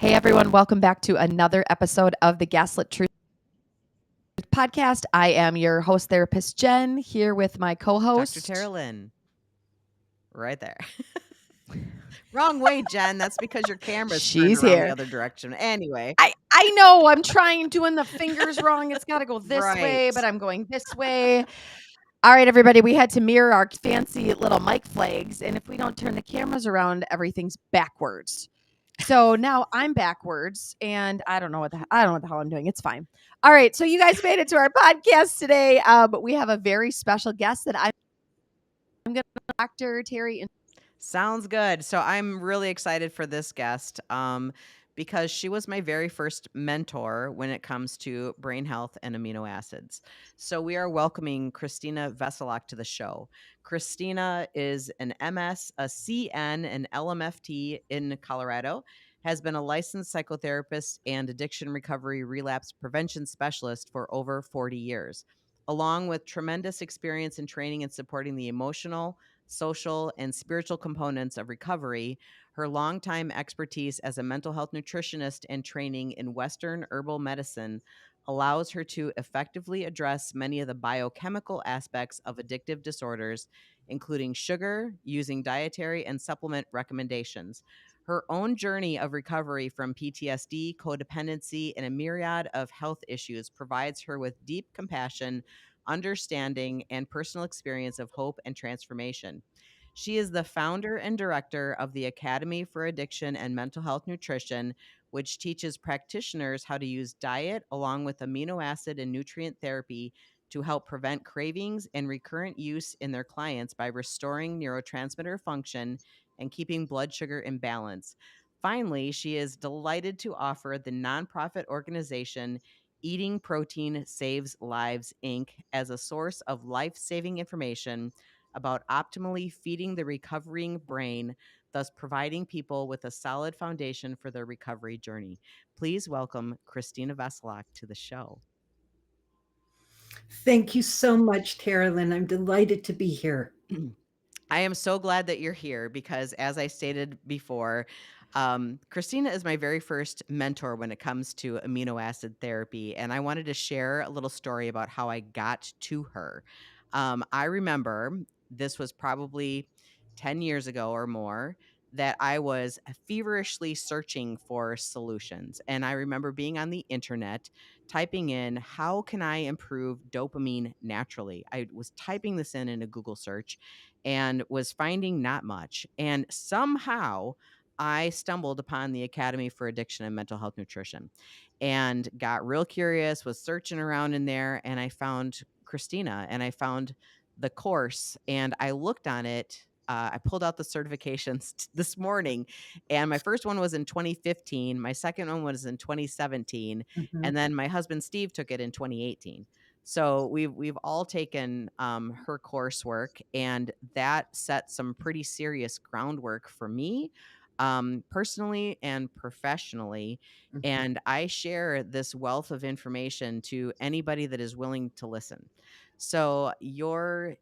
Hey everyone, welcome back to another episode of the Gaslit Truth podcast. I am your host therapist Jen, here with my Dr. co-host. Terrelyn, right there. Wrong way, Jen. That's because your camera's turned She's around the here. other direction. Anyway, I know I'm trying doing the fingers wrong. It's got to go this way, right. but I'm going this way. All right, everybody, we had to mirror our fancy little mic flags, and if we don't turn the cameras around, everything's backwards. So now I'm backwards, and I don't know what the hell I'm doing. It's fine. All right, so you guys made it to our podcast today, but we have a very special guest that I'm going to Dr. Terry. Sounds good. So I'm really excited for this guest because she was my very first mentor when it comes to brain health and amino acids. So we are welcoming Christina Veselak to the show. Christina is an MS, a CN, an LMFT in Colorado, has been a licensed psychotherapist and addiction recovery relapse prevention specialist for over 40 years, along with tremendous experience in training and supporting the emotional, social, and spiritual components of recovery. Her longtime expertise as a mental health nutritionist and training in Western herbal medicine allows her to effectively address many of the biochemical aspects of addictive disorders, including sugar, using dietary and supplement recommendations. Her own journey of recovery from PTSD, codependency, and a myriad of health issues provides her with deep compassion, understanding, and personal experience of hope and transformation. She is the founder and director of the Academy for Addiction and Mental Health Nutrition, which teaches practitioners how to use diet along with amino acid and nutrient therapy to help prevent cravings and recurrent use in their clients by restoring neurotransmitter function and keeping blood sugar in balance. Finally, she is delighted to offer the nonprofit organization Eating Protein Saves Lives, Inc., as a source of life saving information about optimally feeding the recovering brain, thus providing people with a solid foundation for their recovery journey. Please welcome Christina Veselak to the show. Thank you so much, Terrelyn. I'm delighted to be here. I am so glad that you're here because, as I stated before, Christina is my very first mentor when it comes to amino acid therapy. And I wanted to share a little story about how I got to her. I remember this was probably 10 years ago or more that I was feverishly searching for solutions. And I remember being on the internet, typing in, how can I improve dopamine naturally? I was typing this in a Google search and was finding not much. And somehow I stumbled upon the Academy for Addiction and Mental Health Nutrition and got real curious, was searching around in there, and I found Christina and I found the course and I looked on it. I pulled out the certifications this morning, and my first one was in 2015. My second one was in 2017, Mhm. and then my husband Steve took it in 2018. So we've all taken her coursework, and that set some pretty serious groundwork for me, personally and professionally. Mhm. And I share this wealth of information to anybody that is willing to listen. So your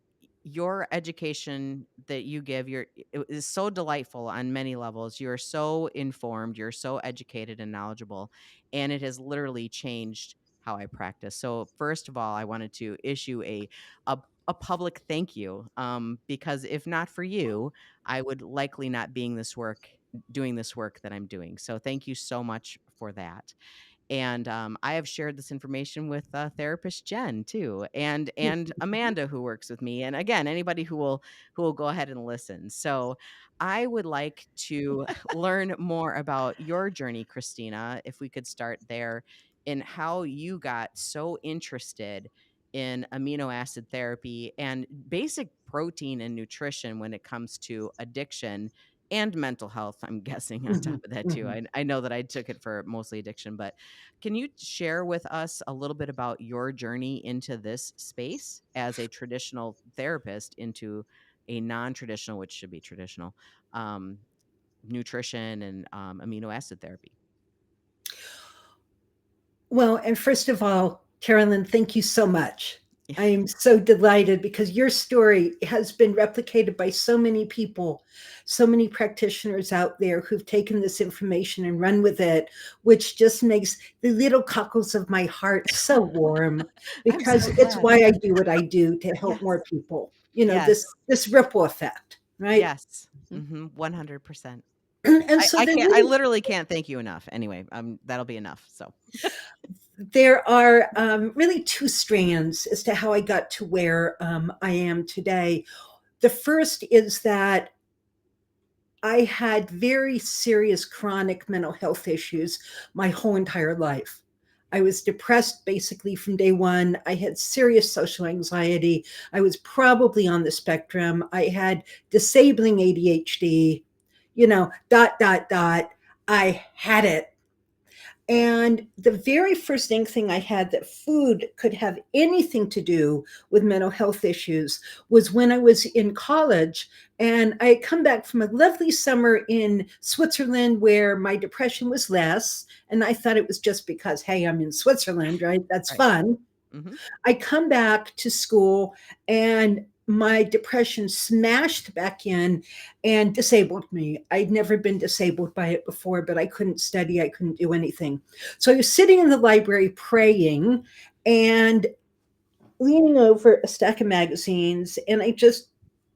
education that you give it is so delightful on many levels. You're so informed, you're so educated and knowledgeable, and it has literally changed how I practice. So first of all, I wanted to issue a, a public thank you, because if not for you, I would likely not being this work doing this work that I'm doing. So thank you so much for that. And I have shared this information with therapist Jen too, and Amanda who works with me, and again anybody who will go ahead and listen. So I would like to learn more about your journey, Christina. If we could start there, in how you got so interested in amino acid therapy and basic protein and nutrition when it comes to addiction and mental health. I'm guessing on top Mhm. of that too. Mhm. I know that I took it for mostly addiction, but can you share with us a little bit about your journey into this space as a traditional therapist into a non-traditional, which should be traditional, um, nutrition and amino acid therapy? Well, and first of all, Carolyn, thank you so much. I am so delighted because your story has been replicated by so many people, so many practitioners out there who've taken this information and run with it, which just makes the little cockles of my heart so warm I'm so because it's glad. why I do what I do to help Yes. more people. You know, Yes. this ripple effect, right? Yes. 100%. And I so I there can't I really literally can't thank you enough. Anyway, that'll be enough. So, there are really two strands as to how I got to where I am today. The first is that I had very serious chronic mental health issues my whole entire life. I was depressed basically from day one. I had serious social anxiety. I was probably on the spectrum. I had disabling ADHD, dot, dot, dot. I had it. And the very first inkling I had that food could have anything to do with mental health issues was when I was in college. And I had come back from a lovely summer in Switzerland where my depression was less. And I thought it was just because, hey, I'm in Switzerland, right? That's right. fun. Mhm. I come back to school and my depression smashed back in and disabled me. I'd never been disabled by it before, but I couldn't study, I couldn't do anything. So I was sitting in the library praying and leaning over a stack of magazines, and I just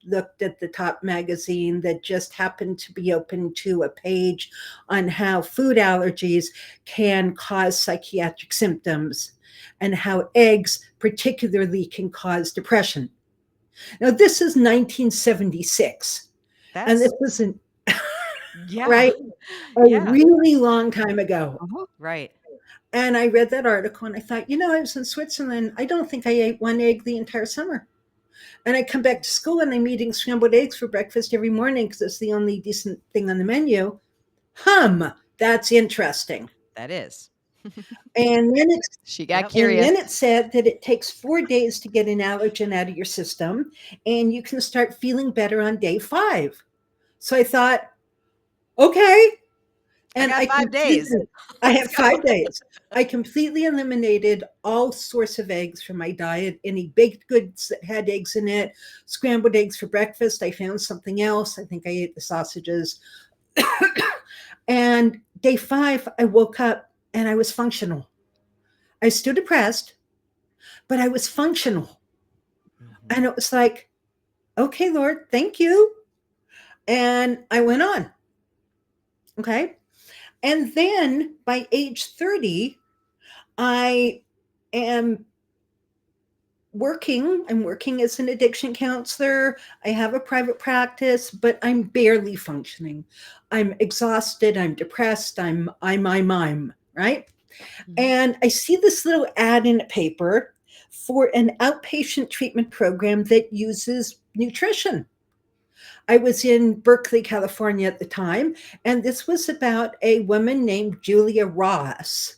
looked at the top magazine that just happened to be open to a page on how food allergies can cause psychiatric symptoms and how eggs particularly can cause depression. Now, this is 1976, and this That's isn't yeah. right a Yeah. really long time ago. Right. And I read that article and I thought, I was in Switzerland. I don't think I ate one egg the entire summer. And I come back to school and I'm eating scrambled eggs for breakfast every morning because it's the only decent thing on the menu. That's interesting. That is. And then it's She got Yep. and curious. then it said that it takes 4 days to get an allergen out of your system, and you can start feeling better on day 5. So I thought, okay, I and got 5 days. I Let's have go. 5 days. I completely eliminated all sorts of eggs from my diet, any baked goods that had eggs in it, scrambled eggs for breakfast. I found something else. I think I ate the sausages. And day 5, I woke up and I was functional. I was still depressed, but I was functional. Mhm. And it was like, okay, Lord, thank you. And I went on. Okay. And then by age 30, I am working. I'm working as an addiction counselor. I have a private practice, but I'm barely functioning. I'm exhausted. I'm depressed. I'm, right? Mhm. And I see this little ad in a paper for an outpatient treatment program that uses nutrition. I was in Berkeley, California at the time, and this was about a woman named Julia Ross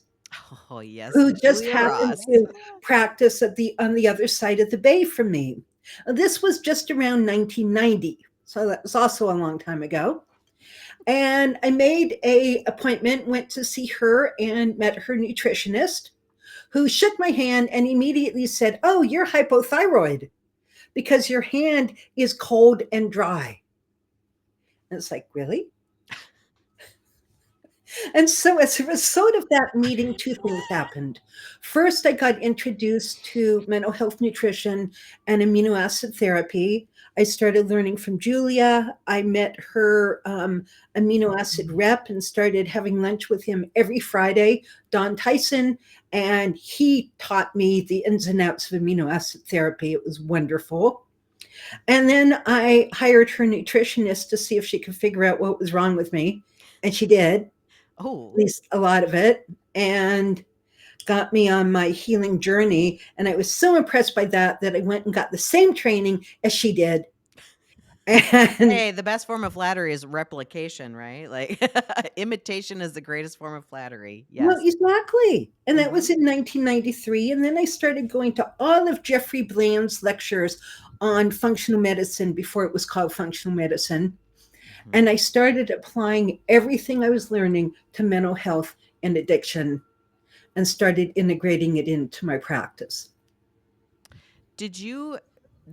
Oh, yes, who just Julia happened Ross. to practice on the other side of the bay from me. This was just around 1990, so that was also a long time ago. And I made a appointment, went to see her, and met her nutritionist, who shook my hand and immediately said, "Oh, you're hypothyroid because your hand is cold and dry." And it's like, really? And so, as a result of that meeting, two things happened. First, I got introduced to mental health nutrition and amino acid therapy. I started learning from Julia. I met her amino acid rep and started having lunch with him every Friday, Don Tyson. And he taught me the ins and outs of amino acid therapy. It was wonderful. And then I hired her nutritionist to see if she could figure out what was wrong with me. And she did, Oh, least a lot of it, and got me on my healing journey. And I was so impressed by that I went and got the same training as she did. And hey, the best form of flattery is replication, right? Like, imitation is the greatest form of flattery. well, Yes. exactly. And that was Mhm. in 1993. And then I started going to all of Jeffrey Bland's lectures on functional medicine before it was called functional medicine. Mhm. And I started applying everything I was learning to mental health and addiction and started integrating it into my practice. did you,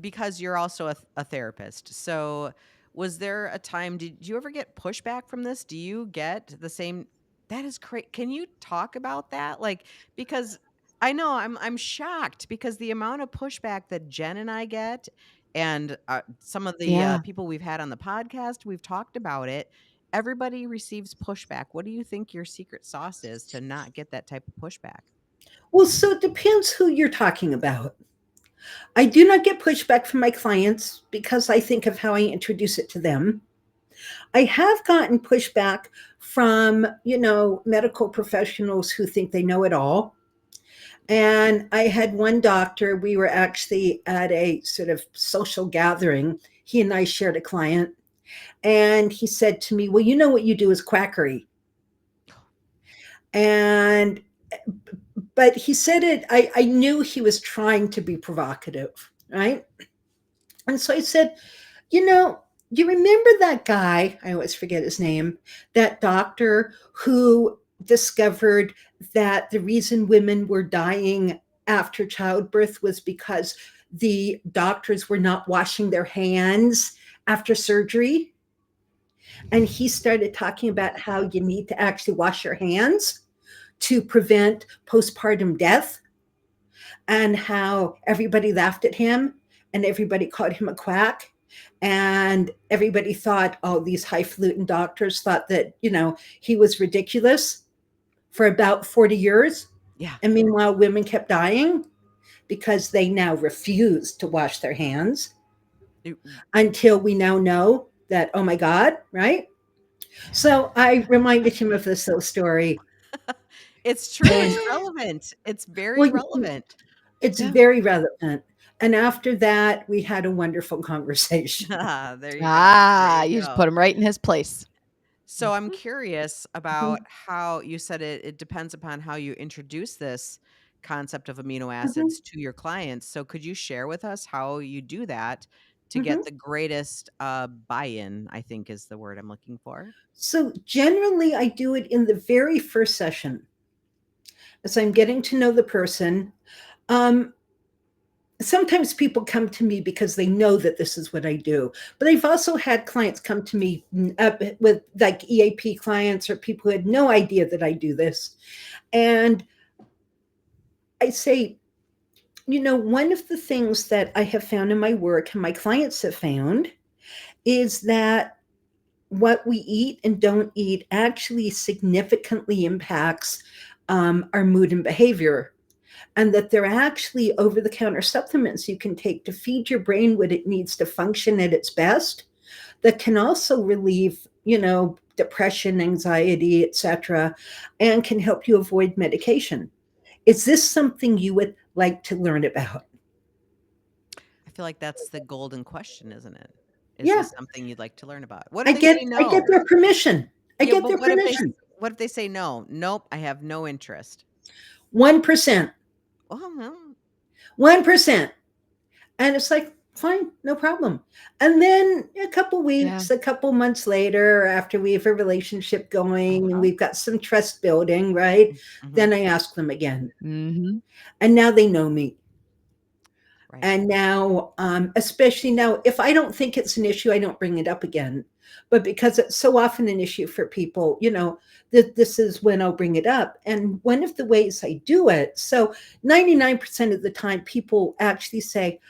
because you're also a therapist, so was there a time, did you ever get pushback from this? Do you get the same? That is great. Can you talk about that? Like, because I know I'm shocked because the amount of pushback that Jen and I get, and some of the Yeah. people we've had on the podcast, we've talked about it. Everybody receives pushback. What do you think your secret sauce is to not get that type of pushback? Well, so it depends who you're talking about. I do not get pushback from my clients because I think of how I introduce it to them. I have gotten pushback from, medical professionals who think they know it all. And I had one doctor, we were actually at a sort of social gathering. He and I shared a client. And he said to me, well, you know what you do is quackery. And, but he said it, I knew he was trying to be provocative, right? And so I said, you remember that guy? I always forget his name, that doctor who discovered that the reason women were dying after childbirth was because the doctors were not washing their hands after surgery. And he started talking about how you need to actually wash your hands to prevent postpartum death, and how everybody laughed at him and everybody called him a quack. And everybody thought, oh, these highfalutin doctors thought that, he was ridiculous for about 40 years. Yeah. And meanwhile, women kept dying because they now refused to wash their hands It- until we now know that, oh my God, right? So I reminded him of this little story. It's true. And It's relevant. It's very well, relevant. it's Yeah. very relevant. And after that, we had a wonderful conversation. There you go. Ah, There you you just go. put him right in his place. So I'm curious about how you said it depends upon how you introduce this concept of amino acids to your clients. So could you share with us how you do that to get Mhm. the greatest buy-in, I think is the word I'm looking for? So generally, I do it in the very first session as I'm getting to know the person. Um, Sometimes people come to me because they know that this is what I do, but I've also had clients come to me with like EAP clients or people who had no idea that I do this. And I say, one of the things that I have found in my work and my clients have found is that what we eat and don't eat actually significantly impacts our mood and behavior. And that there are actually over the counter supplements you can take to feed your brain what it needs to function at its best, that can also relieve, depression, anxiety, etc., and can help you avoid medication. Is this something you would like to learn about? I feel like that's the golden question, isn't it? Is Yeah, this something you'd like to learn about? What I if they get say I get no? their permission. I Yeah, get but their permission. what if they say no? Nope, I have no interest. 1%. Oh no. 1%. And it's like, fine, no problem. And then a couple Yeah. weeks, a couple months later, after we have a relationship going and Uh-huh. we've got some trust building, right? Mhm. Then I ask them again. Mm-hmm. And now they know me. Right. And now, especially now, if I don't think it's an issue, I don't bring it up again. But because it's so often an issue for people, this is when I'll bring it up. And one of the ways I do it, so 99% of the time, people actually say,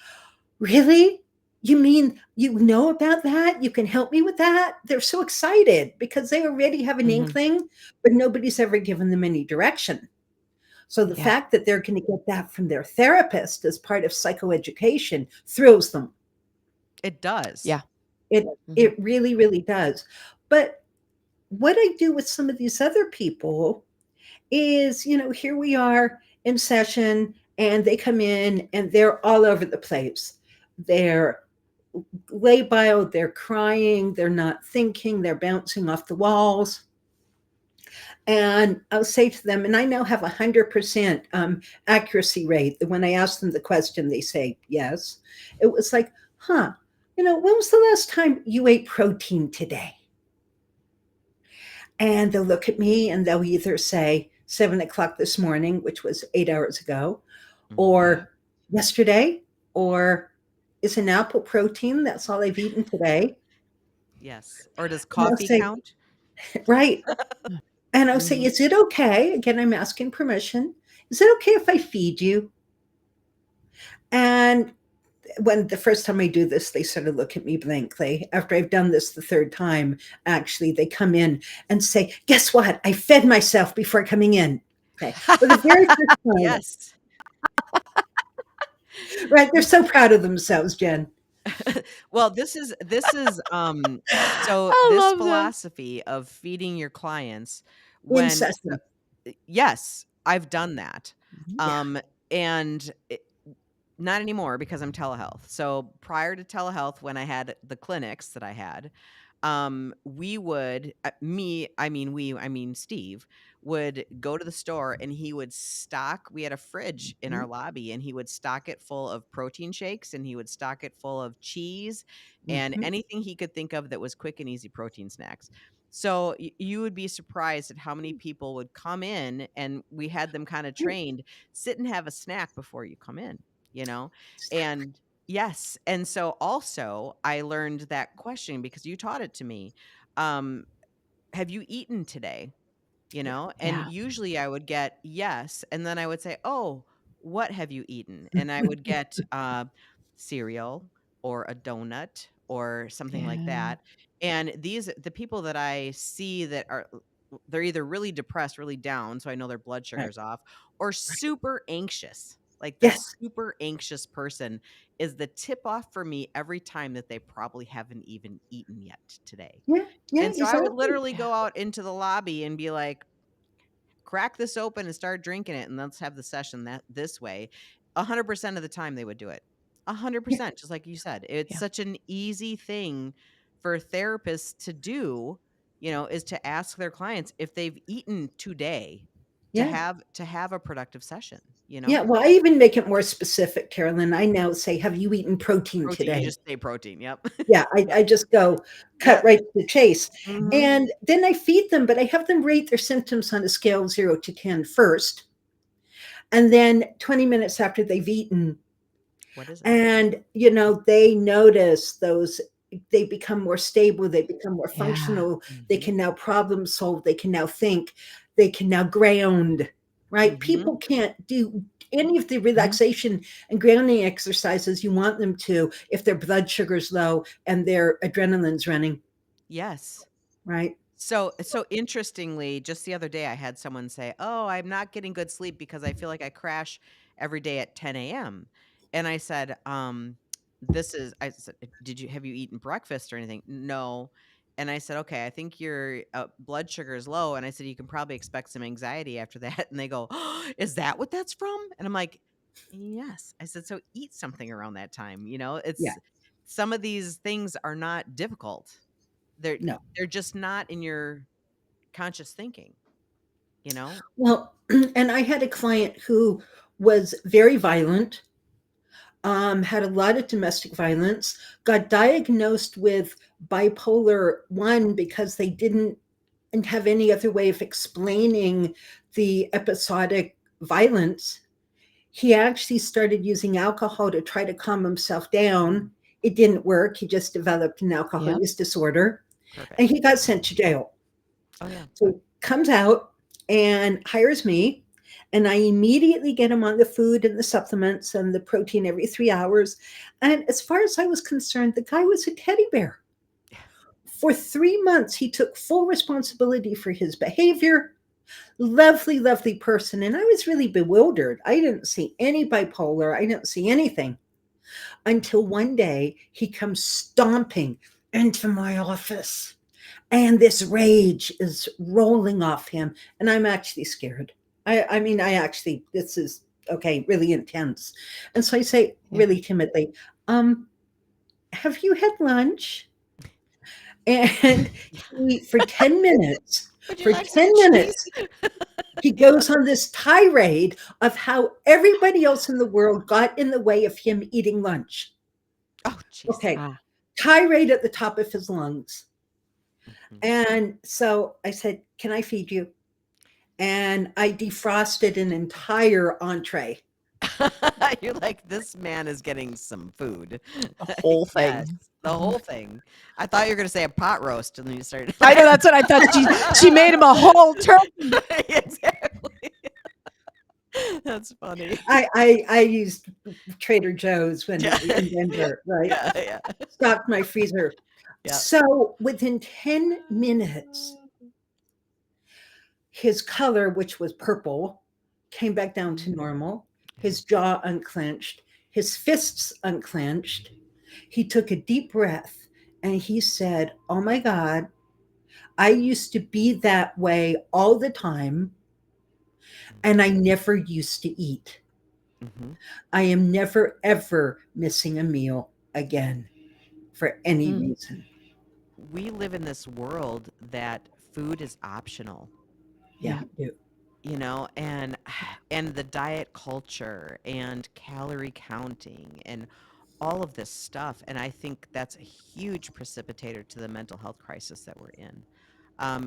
really? You mean you know about that? You can help me with that? They're so excited because they already have an Mhm. inkling, but nobody's ever given them any direction. So the Yeah. fact that they're going to get that from their therapist as part of psychoeducation thrills them. It does. Yeah. It Mhm. it really, really does. But what I do with some of these other people is, here we are in session and they come in and they're all over the place. They're labile, they're crying, they're not thinking, they're bouncing off the walls. And I'll say to them, and I now have 100% accuracy rate that when I ask them the question, they say yes. It was like, when was the last time you ate protein today? And they'll look at me and they'll either say 7 o'clock this morning, which was 8 hours ago, Mhm. or yesterday, Or is an apple protein? That's all I've eaten today. Yes. Or does And I'll coffee say, count? right. And I'll say, Mhm. is it okay? Again, I'm asking permission. Is it okay if I feed you? And when the first time I do this, they sort of look at me blankly. After I've done this the third time, actually, they come in and say, guess what? I fed myself before coming in. Okay. Well, the very first time, Yes. right? They're so proud of themselves, Jen. Well, this is so I this love this. philosophy of feeding your clients In when session. yes, I've done that. Mhm. Yeah. And not anymore because I'm telehealth. So prior to telehealth, when I had the clinics that I had, we would I mean Steve would go to the store and he would stock. We had a fridge in our Mhm. lobby, and he would stock it full of protein shakes, and he would stock it full of cheese and Mhm. anything he could think of that was quick and easy protein snacks. So you would be surprised at how many people would come in, and we had them kind of trained, sit and have a snack before you come in, you know? Exactly. And yes, and so also I learned that question because you taught it to me. Um, have you eaten today? You Yeah. know? And Yeah. usually I would get yes, and then I would say, "Oh, what have you eaten?" And I would get cereal or a donut or something like Yeah. that. And the people that I see that are they're either really depressed, really down, so I know their blood Right. sugar's off, or super anxious. Like the Yes. super anxious person is the tip off for me every time that they probably haven't even eaten yet today. Yeah. Yeah. And so I would Exactly. literally Yeah. go out into the lobby and be like, crack this open and start drinking it, and let's have the session that this way. 100% of the time they would do it. Yeah. 100%, just like you said. It's Yeah. such an easy thing for therapists to do, is to ask their clients if they've eaten today Yeah. to have a productive session, you Yeah. know? Well, I even make it more specific, Carolyn. I now say, have you eaten protein Protein, you today? just say protein. Yep. Yeah, Yep. I just go cut Yep. right to the chase. Mhm. And then I feed them, but I have them rate their symptoms on a scale of 0 to 10 first. And then 20 minutes after they've eaten, What is it? and they notice those, they become more stable, they become more Yeah. functional, they Mhm. can now problem solve, they can now think, they can now ground, right? Mhm. People can't do any of the Mhm. relaxation and grounding exercises you want them to if their blood sugar's low and their adrenaline's running, Yes. right? So interestingly, just the other day I had someone say, "Oh, I'm not getting good sleep because I feel like I crash every day at 10 a.m." And I said, I said, Did you have you eaten breakfast or anything?" "No." And I said, "Okay, I think your blood sugar is low." And I said, "You can probably expect some anxiety after that." And they go, "Oh, is that what that's from?" And I'm like, "Yes." I said, "So eat something around that time. Yeah, It's some of these things are not difficult. They're no. they're just not in your conscious thinking, you know? Well, and I had a client who was very violent, had a lot of domestic violence, got diagnosed with bipolar 1 because they didn't and have any other way of explaining the episodic violence. He actually started using alcohol to try to calm himself down. It didn't work. He just developed an alcohol Yep. use disorder and Perfect. he got sent to jail. Oh, yeah. So he comes out and hires me, and I immediately get him on the food and the supplements and the protein every 3 hours. And as far as I was concerned, the guy was a teddy bear. For 3 months, he took full responsibility for his behavior. Lovely, lovely person. And I was really bewildered. I didn't see any bipolar, I didn't see anything until one day he comes stomping into my office and this rage is rolling off him and I'm actually scared. I mean, I actually, this is okay, really intense. And so I say Yeah. really timidly, have you had lunch? And he, for 10 minutes, Would you for like some 10 cheese? minutes he goes on this tirade of how everybody else in the world got in the way of him eating lunch. Oh, jeez. Okay, Ah. tirade at the top of his lungs. Mhm. And so I said, can I feed you? And I defrosted an entire entree. You're like, this man is getting some food. The whole Yes, thing. the whole thing. I thought you were gonna say a pot roast, and then you started. I know, that's what I thought. She made him a whole turkey. Exactly. That's funny. I used Trader Joe's when Yeah. in Denver, right? Yeah, yeah, Stocked my freezer. yeah. So within 10 minutes, his color, which was purple, came back down to normal. His jaw unclenched, his fists unclenched. He took a deep breath and he said, "Oh my God, I used to be that way all the time, and I never used to eat. hmm I am never, ever missing a meal again for any Mm. reason." We live in this world that food is optional, Yeah, Yeah. we do. and the diet culture and calorie counting and all of this stuff. And I think that's a huge precipitator to the mental health crisis that we're in.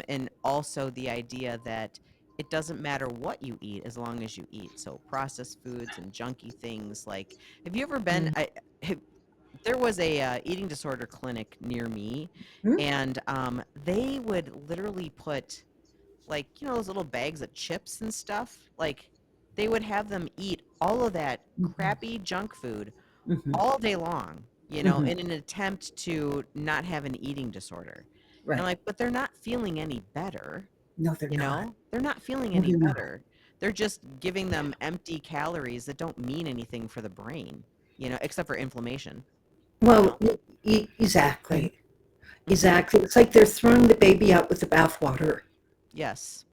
And also the idea that it doesn't matter what you eat as long as you eat. So processed foods and junky things. Like, have you ever been? Mm. There was a eating disorder clinic near me, Hmm? and they would literally put, like, those little bags of chips and stuff. Like, they would have them eat all of that Mhm, crappy junk food mhm, all day long, mhm. in an attempt to not have an eating disorder. And I'm Right. like, but they're not feeling any better. No, they're not. They're not feeling No, any they're not. better. They're just giving them empty calories that don't mean anything for the brain, except for inflammation, you Well, know? Right. exactly. hmm Exactly. It's like they're throwing the baby out with the bathwater. Yes.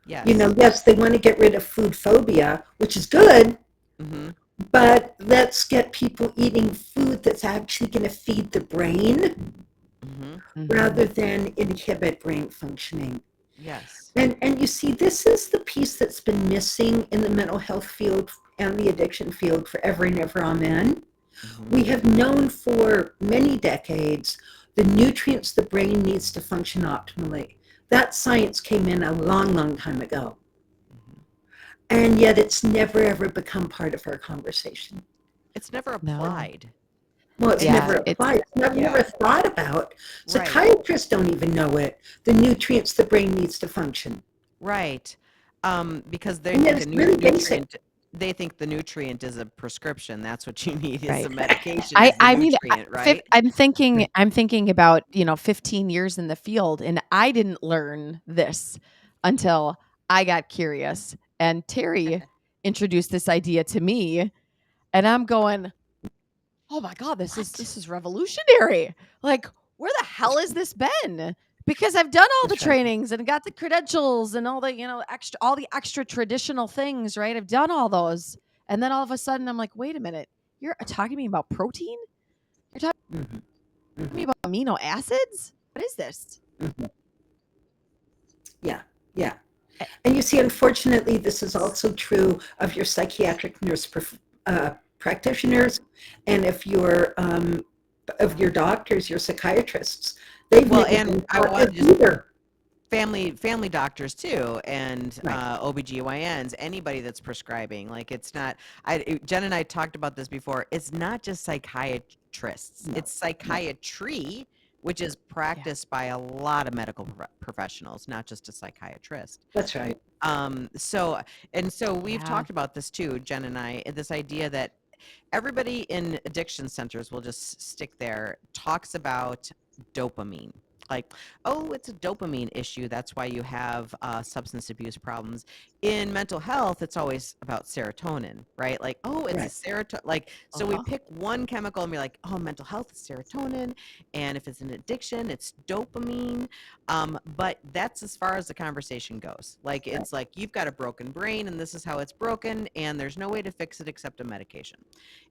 Yes. Yes, they want to get rid of food phobia, which is good, hmm but let's get people eating food that's actually going to feed the brain hmm rather Mhm. than inhibit brain functioning. Yes. And you see, this is the piece that's been missing in the mental health field and the addiction field forever and ever. Amen. hmm We have known for many decades the nutrients the brain needs to function optimally. That science came in a long, long time ago. hmm And yet it's never ever become part of our conversation. It's never No. applied. Well, it's And Yeah, never it's, it's applied. It's never yeah, thought about. right. Psychiatrists don't even know it. The nutrients the brain needs to function. Right. Because they And yet think it's really basic. they think the nutrient is a prescription. That's what you need, is right. the medication, I is the I mean, nutrient, right? I'm thinking about, 15 years in the field, and I didn't learn this until I got curious, and Terry introduced this idea to me, and I'm going, "Oh my god, What? this is revolutionary. Like, where the hell has this been?" Because I've done all the That's right. trainings and got the credentials and all the, all the extra traditional things, right? I've done all those. And then all of a sudden I'm like, "Wait a minute. You're talking to me about protein? You're talking Mhm, to me mhm, about amino acids? What is this?" mhm. Yeah, yeah. Eh, And you see, unfortunately, this is also true of your psychiatric practitioners, and if your of your doctors, your psychiatrists. They've Well, never and been I taught wanted this to just either. family doctors too, and Right. OBGYNs, anybody that's prescribing. Like, it's not, Jen and I talked about this before. It's not just psychiatrists, No, it's no, psychiatry, which is yeah. practiced by a lot of medical professionals, not just a psychiatrist. that's right. So we've Yeah. talked about this too, Jen and I, this idea that everybody in addiction centers, will just stick there, talks about dopamine. Like, oh, it's a dopamine issue. That's why you have substance abuse problems. In mental health, it's always about serotonin, right? Like, oh, it's a Right. serotonin. Like, so we Uh-huh. pick one chemical and we're like, oh, mental health is serotonin. And if it's an addiction, it's dopamine. But that's as far as the conversation goes. Like, Right. it's like, you've got a broken brain and this is how it's broken, and there's no way to fix it except a medication.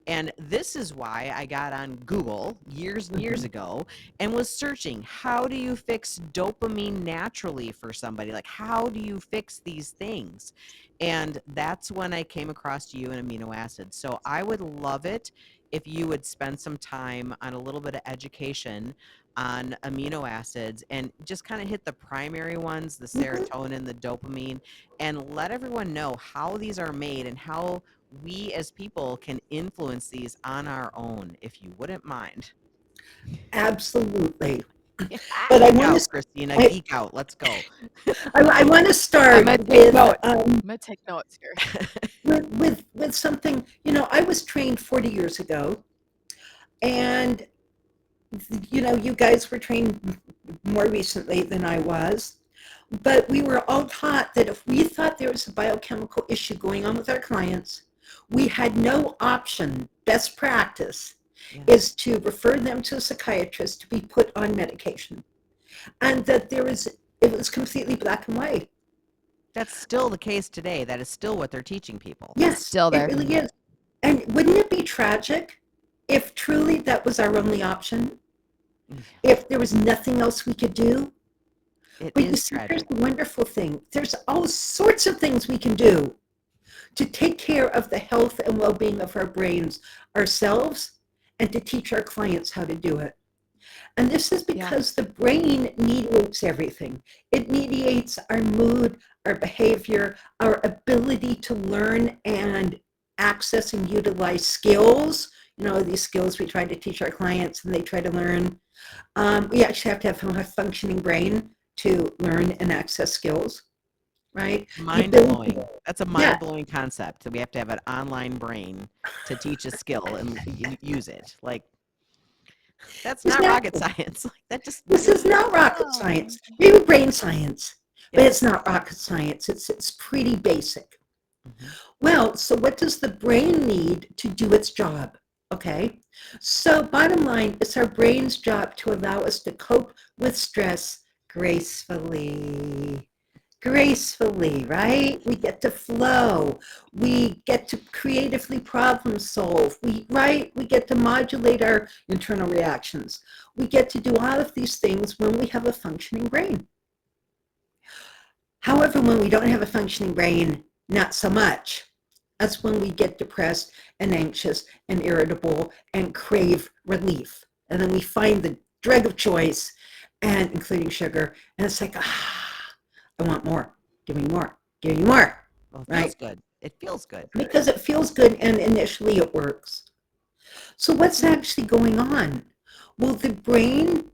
And this is why I got on Google years and years Mhm. ago and was searching, how do you fix dopamine naturally for somebody? Like, how do you fix these things? And that's when I came across you and amino acids. So I would love it if you would spend some time on a little bit of education on amino acids and just kind of hit the primary ones, the serotonin, the dopamine, and let everyone know how these are made and how we as people can influence these on our own, if you wouldn't mind. Absolutely. But I Geek want out, to Christina. I, Geek out. Let's go. I want to I'm start gonna take with notes. I'm gonna take notes here. with something. You know, I was trained 40 years ago, and you know, you guys were trained more recently than I was. But we were all taught that if we thought there was a biochemical issue going on with our clients, we had no option. Best practice Yeah. is to refer them to a psychiatrist to be put on medication. And that it was completely black and white. That's still the case today. That is still what they're teaching people. Yes, Still it there. really is. And wouldn't it be tragic if truly that was our only option? If there was nothing else we could do? It But you is see, here's tragic. the wonderful thing. There's all sorts of things we can do to take care of the health and well-being of our brains ourselves and to teach our clients how to do it. And this is because the brain mediates everything. It mediates our mood, our behavior, our ability to learn and access and utilize skills. You know, these skills we try to teach our clients and they try to learn. We actually have to have a functioning brain to learn and access skills, right? Mind-blowing. That's a Yeah, mind-blowing concept that we have to have an online brain to teach a skill and use it. Like, that's not rocket exactly. science. Like, that just, This is not rocket Oh, science. Maybe brain science, but it's yes. not rocket science. It's pretty basic. Mhm. Well, so what does the brain need to do its job? Okay. So bottom line, it's our brain's job to allow us to cope with stress gracefully. Gracefully, right? We get to flow. We get to creatively problem solve. We get to modulate our internal reactions. We get to do all of these things when we have a functioning brain. However, when we don't have a functioning brain, not so much. That's when we get depressed and anxious and irritable and crave relief. And then we find the drug of choice, and including sugar, and it's like, I want more. Give me more. Give me more. Well, it feels Right? good. It feels good. Because it feels good and initially it works. So what's actually going on? Well, the brain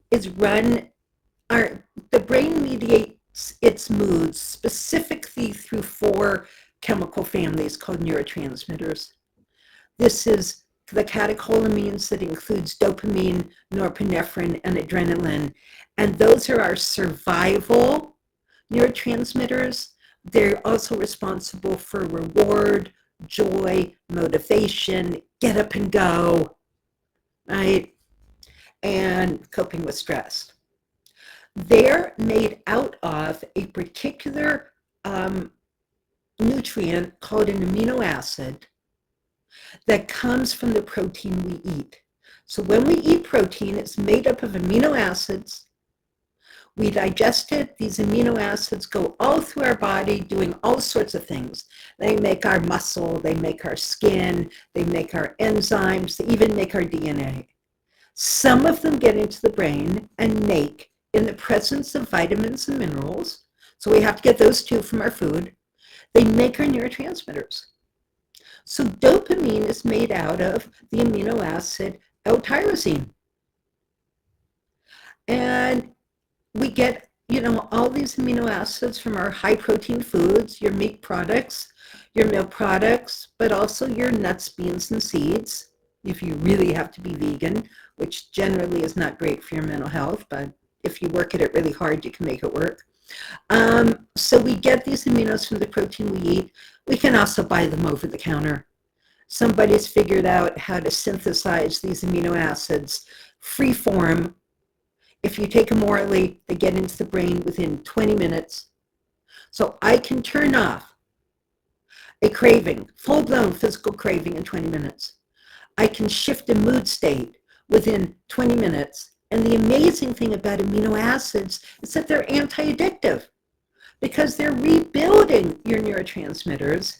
mediates its moods specifically through four chemical families called neurotransmitters. This is the catecholamines that includes dopamine, norepinephrine, and adrenaline. And those are our survival neurotransmitters. They're also responsible for reward, joy, motivation, get up and go, right? And coping with stress. They're made out of a particular nutrient called an amino acid that comes from the protein we eat. So when we eat protein, it's made up of amino acids. We digest it. These amino acids go all through our body doing all sorts of things. They make our muscle, they make our skin, they make our enzymes, they even make our DNA. Some of them get into the brain and make, in the presence of vitamins and minerals, so we have to get those too from our food, they make our neurotransmitters. So dopamine is made out of the amino acid L-tyrosine. And we get, you know, all these amino acids from our high protein foods, your meat products, your milk products, but also your nuts, beans, and seeds, if you really have to be vegan, which generally is not great for your mental health, but if you work at it really hard, you can make it work. So we get these aminos from the protein we eat. We can also buy them over the counter. Somebody's figured out how to synthesize these amino acids free form. If you take them orally, they get into the brain within 20 minutes. So I can turn off a craving, full-blown physical craving in 20 minutes. I can shift a mood state within 20 minutes. And the amazing thing about amino acids is that they're anti-addictive because they're rebuilding your neurotransmitters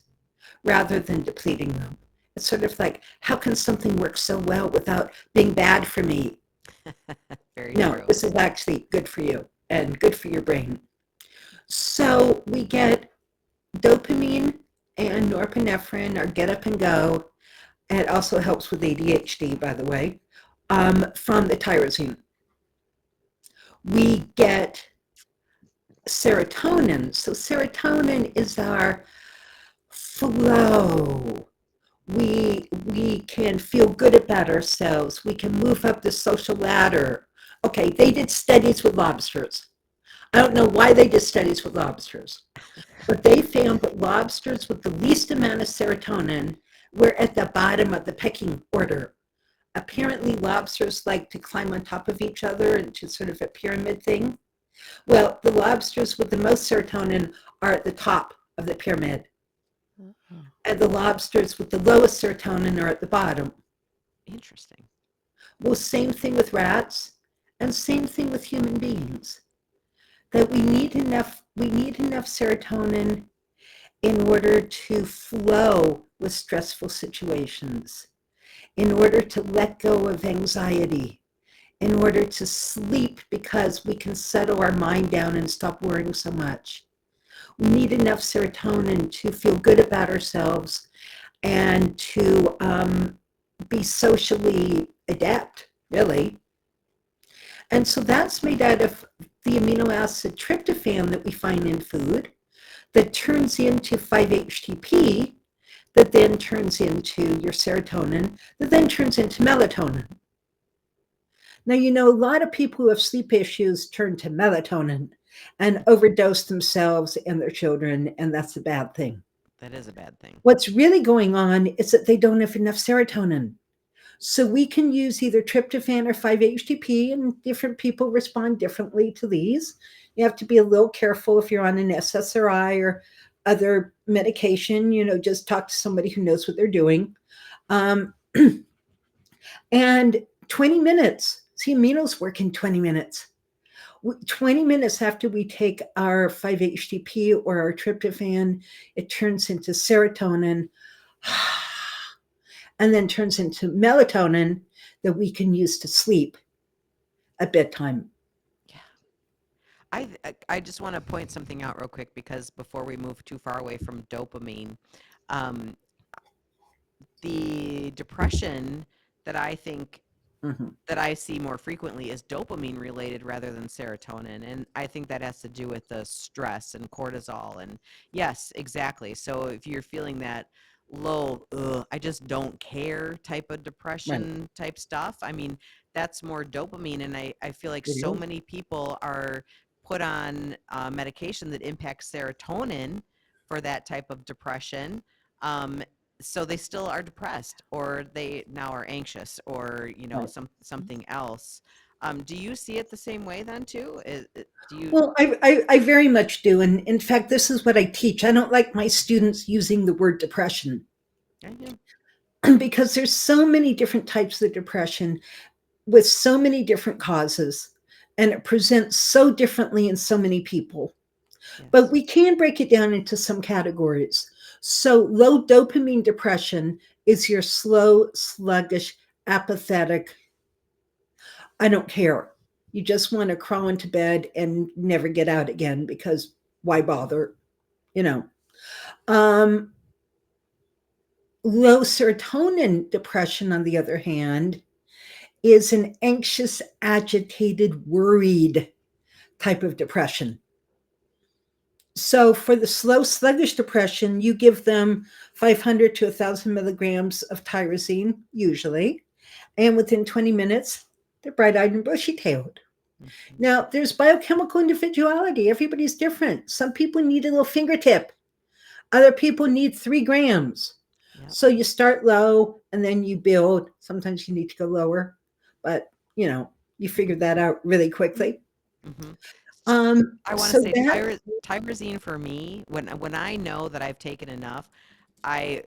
rather than depleting them. It's sort of like, how can something work so well without being bad for me? Very No, true. this is actually good for you and good for your brain. So we get dopamine and norepinephrine or get up and go. And it also helps with ADHD, by the way, from the tyrosine. We get serotonin. So serotonin is our flow. We can feel good about ourselves. We can move up the social ladder. Okay, they did studies with lobsters. I don't know why they did studies with lobsters, but they found that lobsters with the least amount of serotonin were at the bottom of the pecking order. Apparently, lobsters like to climb on top of each other into sort of a pyramid thing. Well, the lobsters with the most serotonin are at the top of the pyramid, Oh, and the lobsters with the lowest serotonin are at the bottom. interesting. Well, same thing with rats, and same thing with human beings. That we need enough serotonin in order to flow with stressful situations, in order to let go of anxiety, in order to sleep because we can settle our mind down and stop worrying so much. We need enough serotonin to feel good about ourselves and to be socially adept, really. And so that's made out of the amino acid tryptophan that we find in food that turns into 5-HTP, that then turns into your serotonin, that then turns into melatonin. Now, a lot of people who have sleep issues turn to melatonin and overdose themselves and their children, and that's a bad thing. That is a bad thing. What's really going on is that they don't have enough serotonin. So we can use either tryptophan or 5-HTP, and different people respond differently to these. You have to be a little careful if you're on an SSRI or other medication, just talk to somebody who knows what they're doing. Um, and 20 minutes, see, aminos work in 20 minutes. 20 minutes after we take our 5-HTP or our tryptophan, it turns into serotonin and then turns into melatonin that we can use to sleep at bedtime. Yeah. I just want to point something out real quick because before we move too far away from dopamine, um, the depression that I think Mhm. that I see more frequently is dopamine related rather than serotonin. And I think that has to do with the stress and cortisol. And yes, exactly. So if you're feeling that low, I just don't care type of Right. depression type stuff, I mean, that's more dopamine. And I feel like It so is. many people are put on medication that impacts serotonin for that type of depression. Um, so they still are depressed or they now are anxious or Right. something else. Do you see it the same way then too? Do you? Well, I very much do. And in fact, this is what I teach. I don't like my students using the word depression I do. because there's so many different types of depression with so many different causes, and it presents so differently in so many people. But Yes. we can break it down into some categories. So, low dopamine depression is your slow, sluggish, apathetic, I don't care. You just want to crawl into bed and never get out again because why bother? You know. Um, Low serotonin depression, on the other hand, is an anxious, agitated, worried type of depression. So for the slow, sluggish depression, you give them 500 to 1,000 milligrams of tyrosine, usually, and within 20 minutes, they're bright eyed and bushy tailed. Mhm. Now, there's biochemical individuality. Everybody's different. Some people need a little fingertip, other people need 3 grams. Yep. So you start low and then you build. Sometimes you need to go lower, but you figure that out really quickly. Hmm. I want to So say that tyrosine for me when I know that I've taken enough, I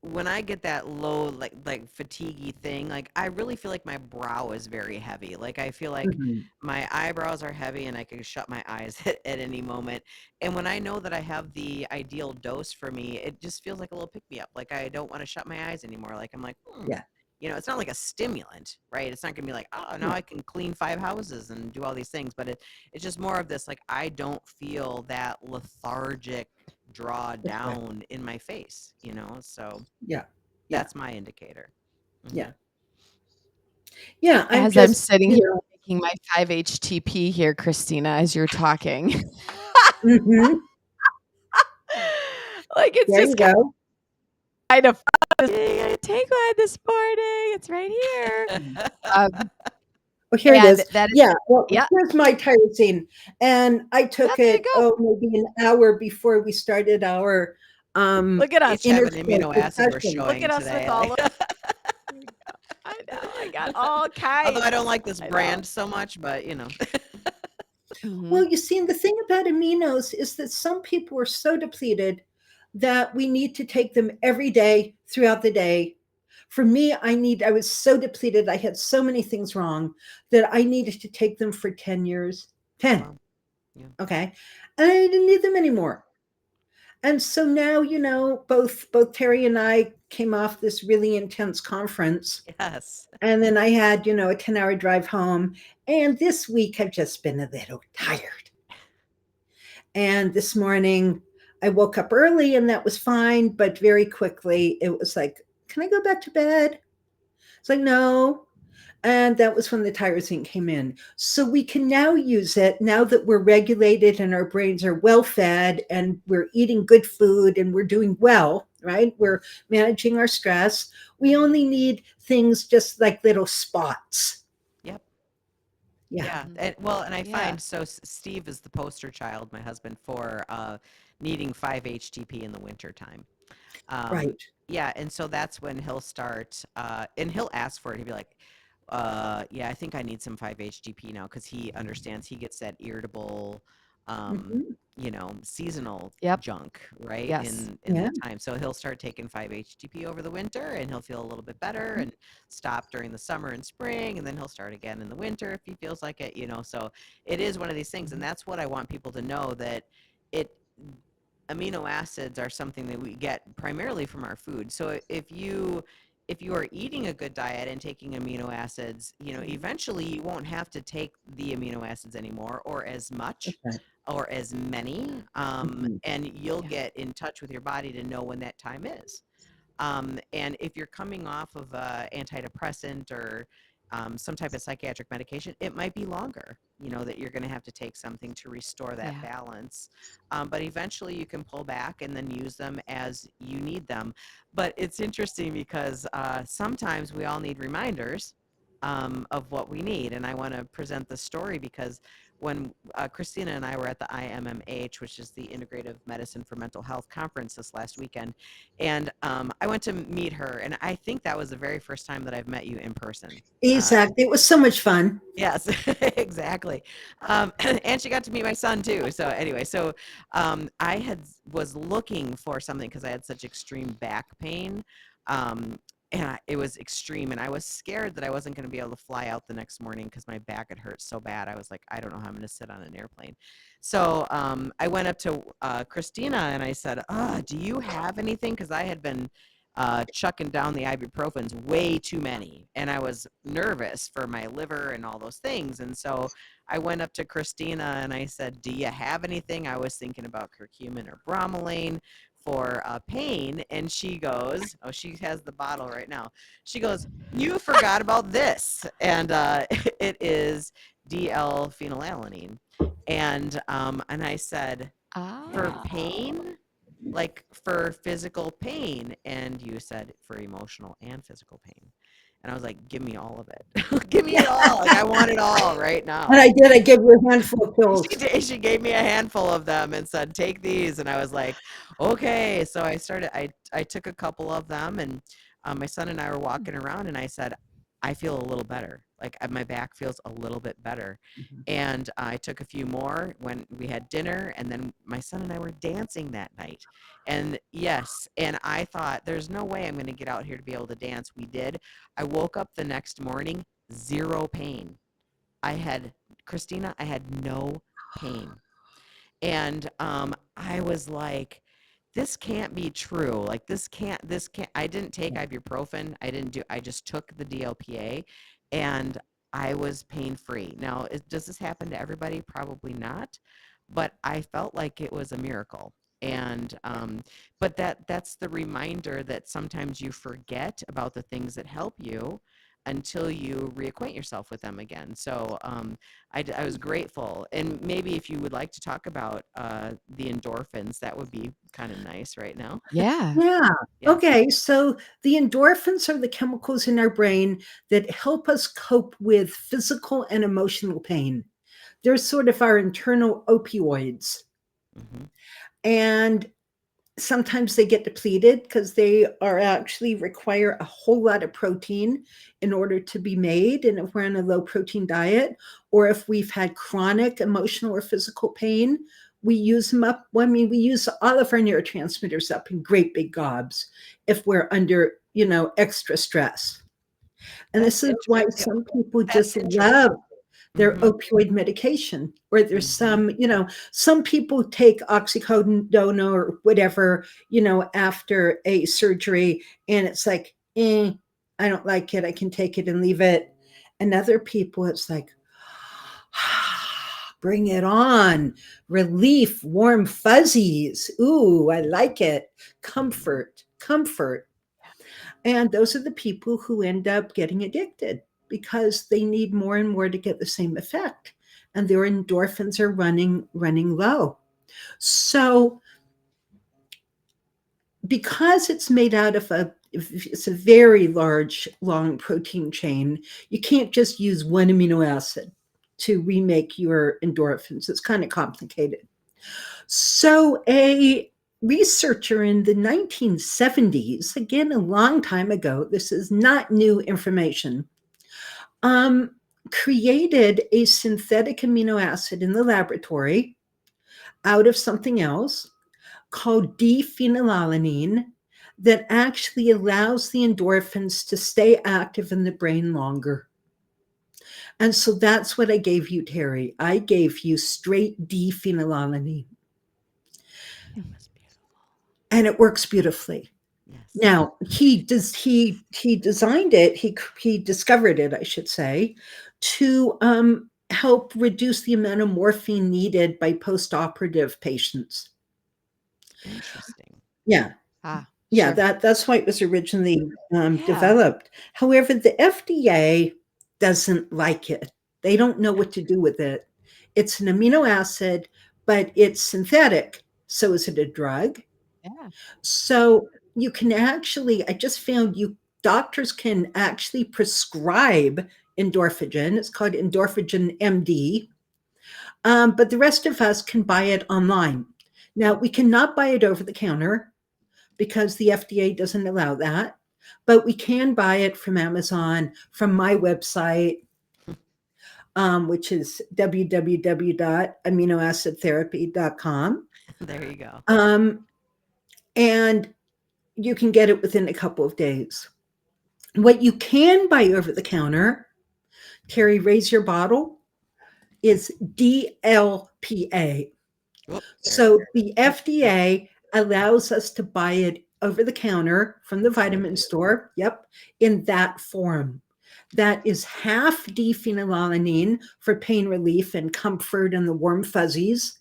when I get that low, like fatiguey thing, like I really feel like my brow is very heavy. Like I feel like Mhm. my eyebrows are heavy and I can shut my eyes at any moment. And when I know that I have the ideal dose for me, it just feels like a little pick me up. Like I don't want to shut my eyes anymore. Like I'm like, Yeah. it's not like a stimulant, right? It's not gonna be like, oh, now No. I can clean 5 houses and do all these things. But it's just more of this, like I don't feel that lethargic draw That's right. down in my face, so Yeah. Yeah. that's my indicator. Yeah. Mhm. Yeah. I'm As I'm just, sitting you here know, making my 5-HTP here, Christina, as you're talking. mhm. Like it's There just you go. kind of fun. I take one this morning. It's right here. Um, Well, here it and is. that is, Yeah. Well, yeah, here's my tyrosine. And I yeah, took there you it, go. maybe an hour before we started our Look at us. Each have an intercourse amino acid we're discussion. Look showing at us with today. all of there you go. I know. I got all Although I kinds. don't like this I know. brand so much, but Hmm. Well, you see, the thing about aminos is that some people are so depleted that we need to take them every day throughout the day. For me, I was so depleted. I had so many things wrong that I needed to take them for 10 years. 10. well, yeah. Okay. And I didn't need them anymore. And so now, both Terry and I came off this really intense conference. Yes. And then I had, a 10-hour drive home. And this week I've just been a little tired. And this morning I woke up early and that was fine. But very quickly it was like, can I go back to bed? It's like, no. And that was when the tyrosine came in. So we can now use it now that we're regulated and our brains are well fed and we're eating good food and we're doing well, right? We're managing our stress. We only need things just like little spots. Yep. Yeah. Yeah. Hmm. And I Yeah. find so Steve is the poster child, my husband, for needing 5-HTP in the winter time. Um, Right. yeah, and so that's when he'll start, and he'll ask for it. He'll be like, yeah, I think I need some 5-HTP now because he understands he gets that irritable, Mhm. seasonal Yep. junk, right? Yes. In Yeah. that time. So he'll start taking 5-HTP over the winter and he'll feel a little bit better Mhm. and stop during the summer and spring, and then he'll start again in the winter if he feels like it. So it is one of these things, and Mhm. that's what I want people to know, that it amino acids are something that we get primarily from our food. So if you are eating a good diet and taking amino acids, eventually you won't have to take the amino acids anymore, or as That's much, right. or as many, Mhm. and you'll Yeah. get in touch with your body to know when that time is. And if you're coming off of a antidepressant or some type of psychiatric medication, it might be longer, that you're going to have to take something to restore that Yeah. balance. But eventually you can pull back and then use them as you need them. But it's interesting because sometimes we all need reminders of what we need. And I want to present the story because when Christina and I were at the IMMH, which is the Integrative Medicine for Mental Health conference this last weekend, and I went to meet her, and I think that was the very first time that I've met you in person. Exactly. It was so much fun. Yes, exactly. And she got to meet my son too. So anyway, I was looking for something because I had such extreme back pain. It was extreme, and I was scared that I wasn't going to be able to fly out the next morning because my back had hurt so bad. I was like, I don't know how I'm going to sit on an airplane. So I went up to Christina and I said, do you have anything? Because I had been chucking down the ibuprofens, way too many. And I was nervous for my liver and all those things. And so I went up to Christina and I said, do you have anything? I was thinking about curcumin or bromelain for pain. And she goes, oh, she has the bottle right now. She goes, you forgot about this. And it is DL-phenylalanine. And I said, for Ah. pain, like for physical pain, and you said for emotional and physical pain. And I was like, give me all of it. Give me it all. Like I want it all right And now. I did. I gave you a handful of She pills. did. She gave me a handful of them and said, take these. And I was like, okay. So I took a couple of them, and my son and I were walking around, and I said, I feel a little better. Like my back feels a little bit better. Mhm. And I took a few more when we had dinner, and then my son and I were dancing that night. And yes, and I thought there's no way I'm going to get out here to be able to dance. We did. I woke up the next morning, zero pain. I had, Christina, I had no pain. And I was like, this can't be true. Like this can't, I didn't take ibuprofen. I just took the DLPA, and I was pain free. Now, does this happen to everybody? Probably not, but I felt like it was a miracle. And but that's the reminder that sometimes you forget about the things that help you until you reacquaint yourself with them again. So I was grateful. And maybe if you would like to talk about the endorphins, that would be kind of nice right now. Yeah. Yeah. Yeah. Okay. So the endorphins are the chemicals in our brain that help us cope with physical and emotional pain. They're sort of our internal opioids. Hmm. And sometimes they get depleted because they are actually require a whole lot of protein in order to be made. And if we're on a low protein diet, or if we've had chronic emotional or physical pain, we use them up. Well, I mean, we use all of our neurotransmitters up in great big gobs if we're under, extra stress. And That's this is why interesting. some people That's just interesting. love their Hmm. opioid medication, or there's Hmm. some people take oxycodone or whatever, after a surgery, and it's like, I don't like it. I can take it and leave it. And other people, it's like, bring it on. Relief, warm fuzzies. Ooh, I like it. Comfort, comfort. And those are the people who end up getting addicted because they need more and more to get the same effect. And their endorphins are running low. So because it's made out of it's a very large, long protein chain, you can't just use one amino acid to remake your endorphins. It's kind of complicated. So a researcher in the 1970s, again, a long time ago, this is not new information, um, created a synthetic amino acid in the laboratory out of something else called D-phenylalanine that actually allows the endorphins to stay active in the brain longer. And so that's what I gave you, Terry. I gave you straight D-phenylalanine, It was beautiful. and it works beautifully. Yes. Now he designed it. He discovered it, I should say, to help reduce the amount of morphine needed by postoperative patients. Interesting. Yeah, Ah, yeah, sure. that's why it was originally Yeah. developed. However, the FDA doesn't like it. They don't know Yeah. what to do with it. It's an amino acid, but it's synthetic. So is it a drug? Yeah. So you can actually, I just found you doctors can actually prescribe endorphin. It's called endorphin MD. But the rest of us can buy it online. Now, we cannot buy it over the counter because the FDA doesn't allow that. But we can buy it from Amazon, from my website, which is www.aminoacidtherapy.com. There you go. Um, and you can get it within a couple of days. What you can buy over the counter, Terry, raise your bottle, is DLPA. Whoop, there it is. So the FDA allows us to buy it over the counter from the vitamin store. Yep, in that form. That is half D-phenylalanine for pain relief and comfort and the warm fuzzies,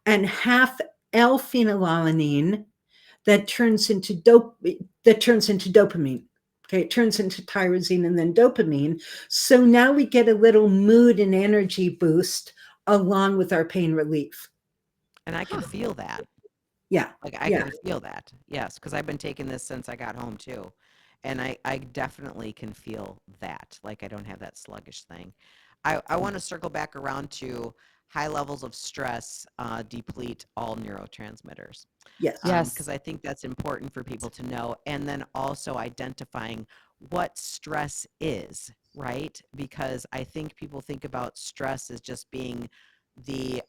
and half L-phenylalanine that turns into dopamine. Okay, it turns into tyrosine and then dopamine. So now we get a little mood and energy boost along with our pain relief. And I can feel that. Yeah, Like I yeah. can feel that. Yes, because I've been taking this since I got home too. And I definitely can feel that. Like I don't have that sluggish thing. I want to circle back around to high levels of stress deplete all neurotransmitters. Yes. Because Yes. I think that's important for people to know. And then also identifying what stress is, right? Because I think people think about stress as just being the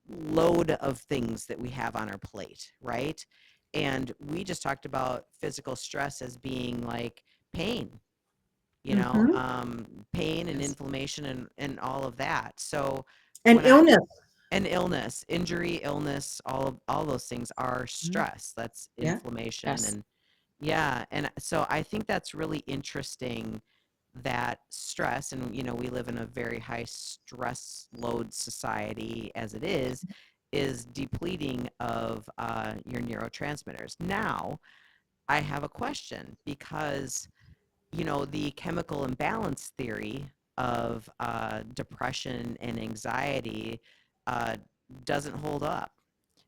load of things that we have on our plate, right? And we just talked about physical stress as being like pain, Mhm. pain and Yes. inflammation and all of that. So And when I illness. and illness, injury, illness, all those things are Mhm. stress. That's Yeah. inflammation Yes. and yeah, and so I think that's really interesting that stress, and we live in a very high stress load society as it is depleting of your neurotransmitters. Now, I have a question because the chemical imbalance theory of depression and anxiety uh, doesn't hold up.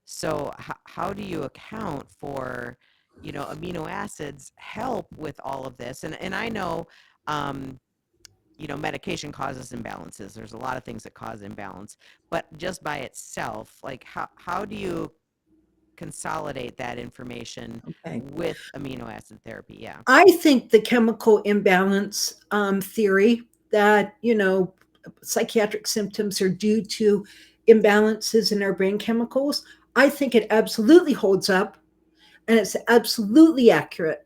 So, how do you account for, amino acids help with all of this? And I know, um, medication causes imbalances. There's a lot of things that cause imbalance, but just by itself, like how do you consolidate that information Okay. with amino acid therapy? Yeah. I think the chemical imbalance theory that, psychiatric symptoms are due to imbalances in our brain chemicals, I think it absolutely holds up and it's absolutely accurate.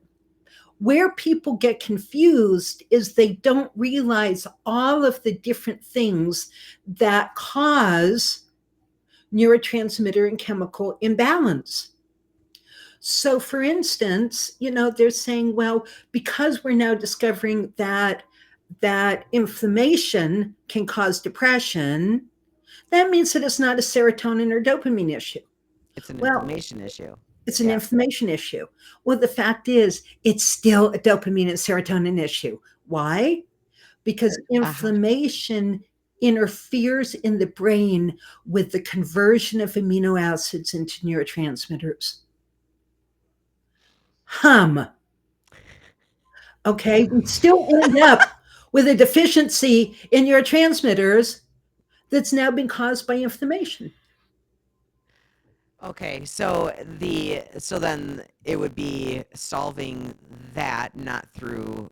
Where people get confused is they don't realize all of the different things that cause neurotransmitter and chemical imbalance. So, for instance, they're saying, well, because we're now discovering that inflammation can cause depression, that means that it's not a serotonin or dopamine issue. It's an Well, inflammation issue. it's an Yeah. inflammation issue. Well, the fact is, it's still a dopamine and serotonin issue. Why? Because Uh-huh. inflammation interferes in the brain with the conversion of amino acids into neurotransmitters. Okay, we still end up with a deficiency in your transmitters that's now been caused by inflammation. Okay, so then it would be solving that not through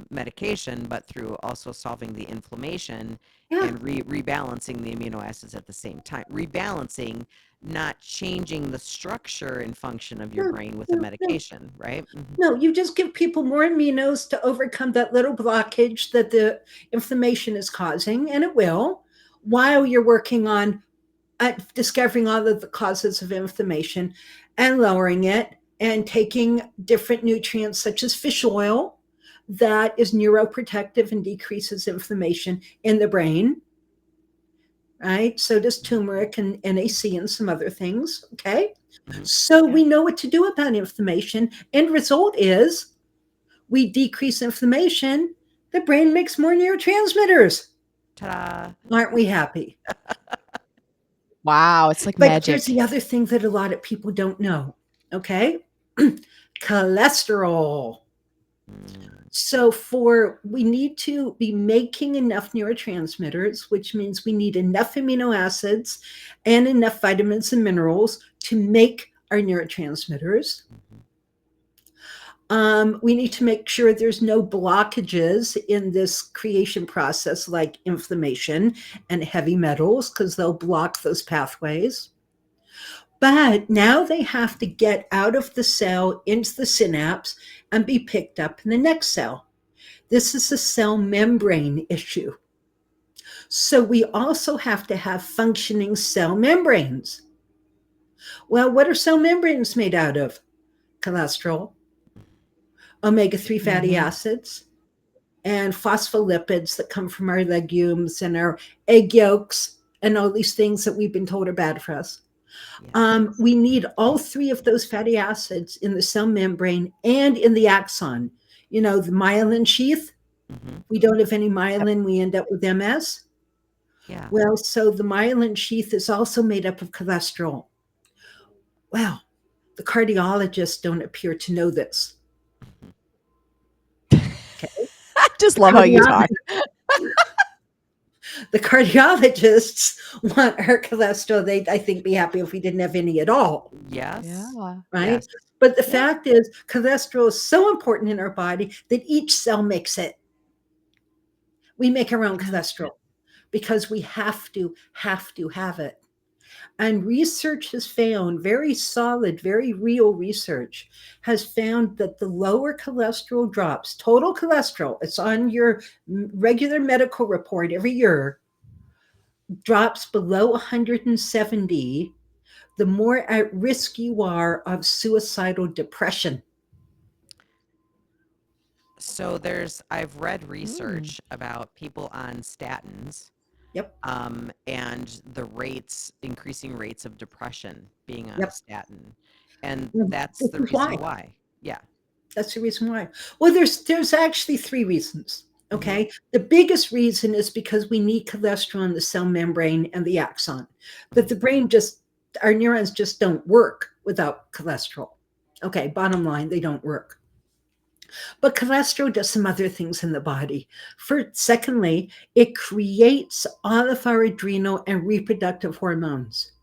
medication, but through also solving the inflammation Yeah, and rebalancing the amino acids at the same time. Rebalancing, not changing the structure and function of your no, brain with a no, no, medication, right? no. You just give people more aminos to overcome that little blockage that the inflammation is causing, and it will, while you're working on discovering all of the causes of inflammation and lowering it and taking different nutrients such as fish oil that is neuroprotective and decreases inflammation in the brain, right? So does turmeric and NAC and some other things. Okay. Hmm. So Yeah. we know what to do about inflammation. End result is we decrease inflammation, the brain makes more neurotransmitters. Ta-da. Aren't we happy? Wow, it's like But here's magic. the other thing that a lot of people don't know. Okay. Cholesterol. Mm. So we need to be making enough neurotransmitters, which means we need enough amino acids and enough vitamins and minerals to make our neurotransmitters. Mhm. We need to make sure there's no blockages in this creation process, like inflammation and heavy metals, because they'll block those pathways. But now they have to get out of the cell into the synapse and be picked up in the next cell. This is a cell membrane issue. So we also have to have functioning cell membranes. Well, what are cell membranes made out of? Cholesterol, omega-3 fatty Mhm. acids, and phospholipids that come from our legumes and our egg yolks and all these things that we've been told are bad for us. Yes. We need all three of those fatty acids in the cell membrane and in the axon. The myelin sheath. Hmm. We don't have any Yep. myelin, we end up with MS. Yeah. Well, so the myelin sheath is also made up of cholesterol. Well, the cardiologists don't appear to know this. Mhm. Okay. I just The, love how you talk. the cardiologists want our cholesterol. They'd, I think, be happy if we didn't have any at all, Yes. Yeah. right? Yes. But the Yeah. fact is, cholesterol is so important in our body that each cell makes it. We make our own Yeah. cholesterol because we have it. And research has found, very solid, very real research has found that the lower cholesterol drops, total cholesterol, it's on your regular medical report every year, drops below 170, the more at risk you are of suicidal depression. So I've read Mm. research about people on statins, Yep, and the increasing rates of depression being on a yep. statin. And that's This the is reason why. why. Yeah. That's the reason why. Well, there's actually three reasons. Hmm. Okay, the biggest reason is because we need cholesterol in the cell membrane and the axon. That the brain just, our neurons just don't work without cholesterol. Okay, bottom line, they don't work. But cholesterol does some other things in the body. Secondly, it creates all of our adrenal and reproductive hormones.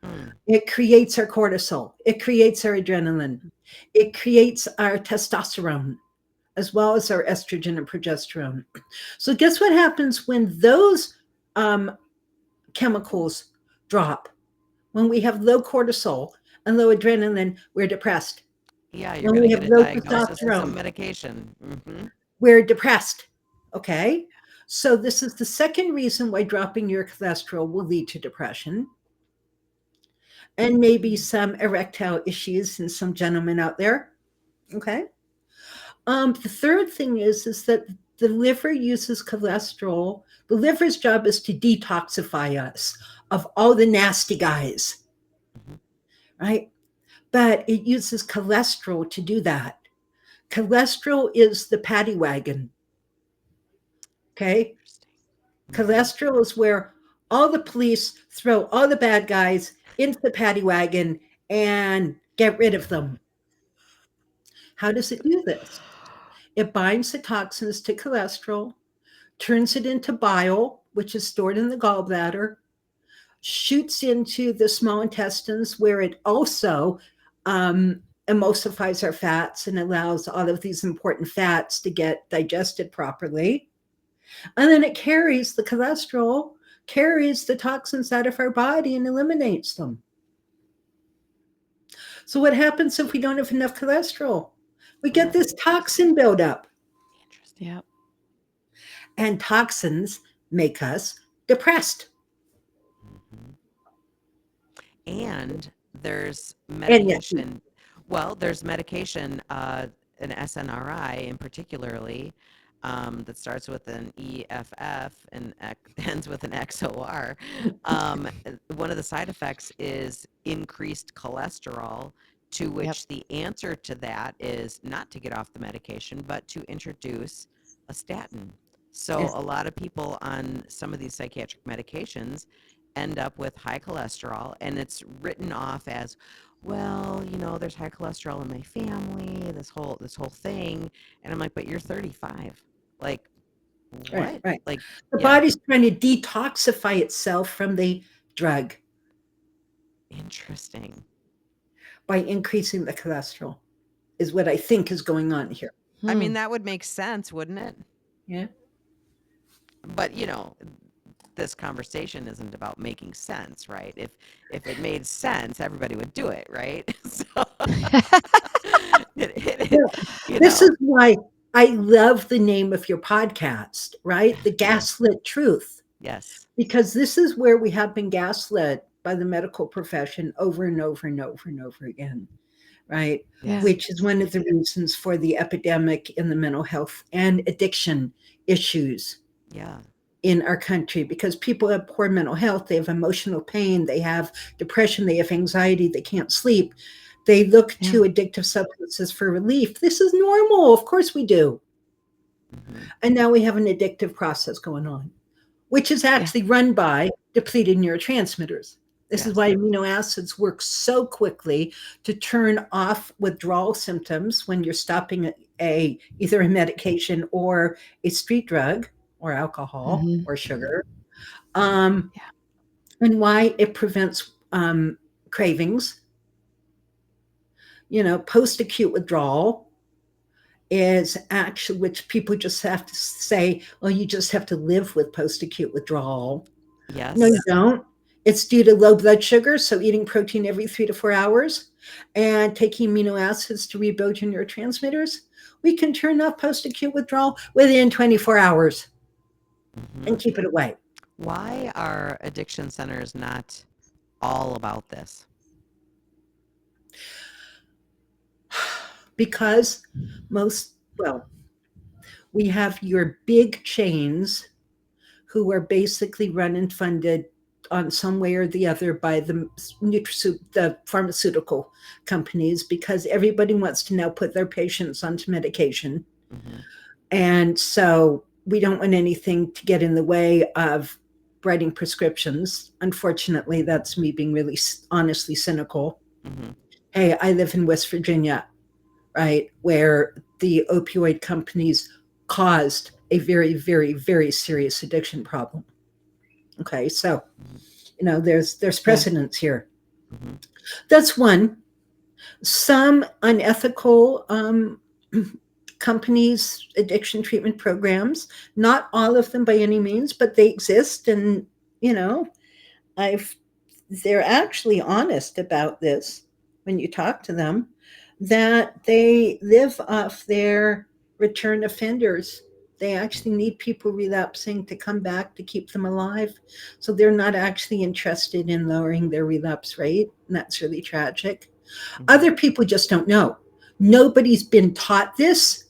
Mm. It creates our cortisol. It creates our adrenaline. It creates our testosterone, as well as our estrogen and progesterone. So, guess what happens when those um, chemicals drop? When we have low cortisol and low adrenaline, we're depressed. Yeah, you're When going to we get have a low diagnosis and some testosterone, medication. we're depressed. Okay. So, this is the second reason why dropping your cholesterol will lead to depression and maybe some erectile issues in some gentlemen out there. Okay. The third thing is that the liver uses cholesterol. The liver's job is to detoxify us of all the nasty guys, Hmm. right? But it uses cholesterol to do that. Cholesterol is the paddy wagon. Okay. Interesting. Hmm. Cholesterol is where all the police throw all the bad guys into the paddy wagon and get rid of them. How does it do this? It binds the toxins to cholesterol, turns it into bile, which is stored in the gallbladder, shoots into the small intestines, where it also emulsifies our fats and allows all of these important fats to get digested properly. And then it carries the cholesterol, carries the toxins out of our body and eliminates them. So, what happens if we don't have enough cholesterol? We get Mm. this toxin buildup, Interesting. Yep. and toxins make us depressed. Hmm. And there's And yet, medication. Well, there's medication, an SNRI in particularly, that starts with an EFF and ends with an XOR. One of the side effects is increased cholesterol, to Yep. which the answer to that is not to get off the medication, but to introduce a statin. So yes, a lot of people on some of these psychiatric medications end up with high cholesterol, and it's written off as, well, there's high cholesterol in my family, this whole thing. And I'm like, but you're 35. Like, right, what? right. Like, The yeah, body's trying to detoxify itself from the drug interesting. by increasing the cholesterol, is what I think is going on here. I Hmm. mean, that would make sense, wouldn't it? Yeah. But this conversation isn't about making sense, right? If it made sense, everybody would do it, right? So Yeah. you This know, is why I love the name of your podcast, right? The yes, Gaslit Truth, yes, because this is where we have been gaslit by the medical profession over and over and over and over again, right? Yeah. yes, Which is one of the reasons for the epidemic in the mental health and addiction issues yeah, in our country, because people have poor mental health, they have emotional pain, they have depression, they have anxiety, they can't sleep. They look Yeah. to addictive substances for relief. This is normal. Of course we do. hmm, And now we have an addictive process going on, which is Yeah. actually run by depleted neurotransmitters. This is yes, why amino acids work so quickly to turn off withdrawal symptoms when you're stopping either a medication or a street drug or alcohol Hmm. or hmm, sugar, um, Yeah. and why it prevents cravings. Post-acute withdrawal is actually, which people just have to say, well, you just have to live with post-acute withdrawal. No, you Yes. don't. It's due to low blood sugar, so eating protein every 3 to 4 hours and taking amino acids to rebuild your neurotransmitters. We can turn off post-acute withdrawal within 24 hours Hmm. and keep it away. Why are addiction centers not all about this? Because well, we have your big chains who are basically run and funded on some way or the other by the pharmaceutical companies, because everybody wants to now put their patients onto medication. Hmm. And so we don't want anything to get in the way of writing prescriptions. Unfortunately, that's me being really honestly cynical. Hmm. Hey, I live in West Virginia, right, where the opioid companies caused a very, very, very serious addiction problem. Okay, so there's Yeah. precedence here. Hmm. That's one. Some unethical companies, addiction treatment programs. Not all of them by any means, but they exist, and you know, I've they're actually honest about this when you talk to them, that they live off their return offenders. They actually need people relapsing to come back to keep them alive. So they're not actually interested in lowering their relapse rate. And that's really tragic. Hmm. Other people just don't know. Nobody's been taught this.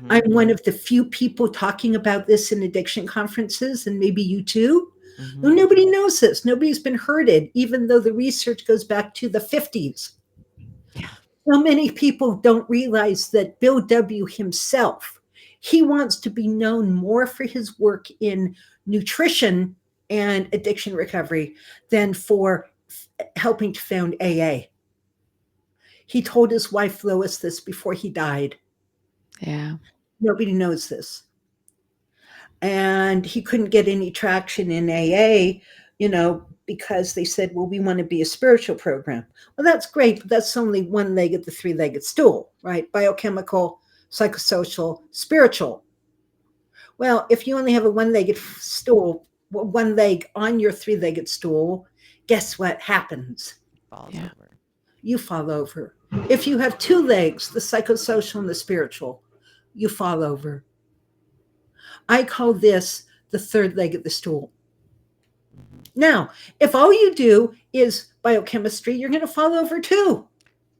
Hmm. I'm one of the few people talking about this in addiction conferences, and maybe you too. No, Hmm. nobody knows this. Nobody's been herded, even though the research goes back to the 50s. Yeah. So many people don't realize that Bill W. himself, he wants to be known more for his work in nutrition and addiction recovery than for helping to found AA. He told his wife Lois this before he died. Yeah. Nobody knows this. And he couldn't get any traction in AA, because they said, well, we want to be a spiritual program. Well, that's great, but that's only one leg of the three-legged stool, right? Biochemical, psychosocial, spiritual. Well, if you only have a one-legged stool, one leg on your three-legged stool, guess what happens? Falls Yeah. over. You fall over. If you have two legs, the psychosocial and the spiritual, you fall over. I call this the third leg of the stool. Hmm. Now, if all you do is biochemistry, you're going to fall over too.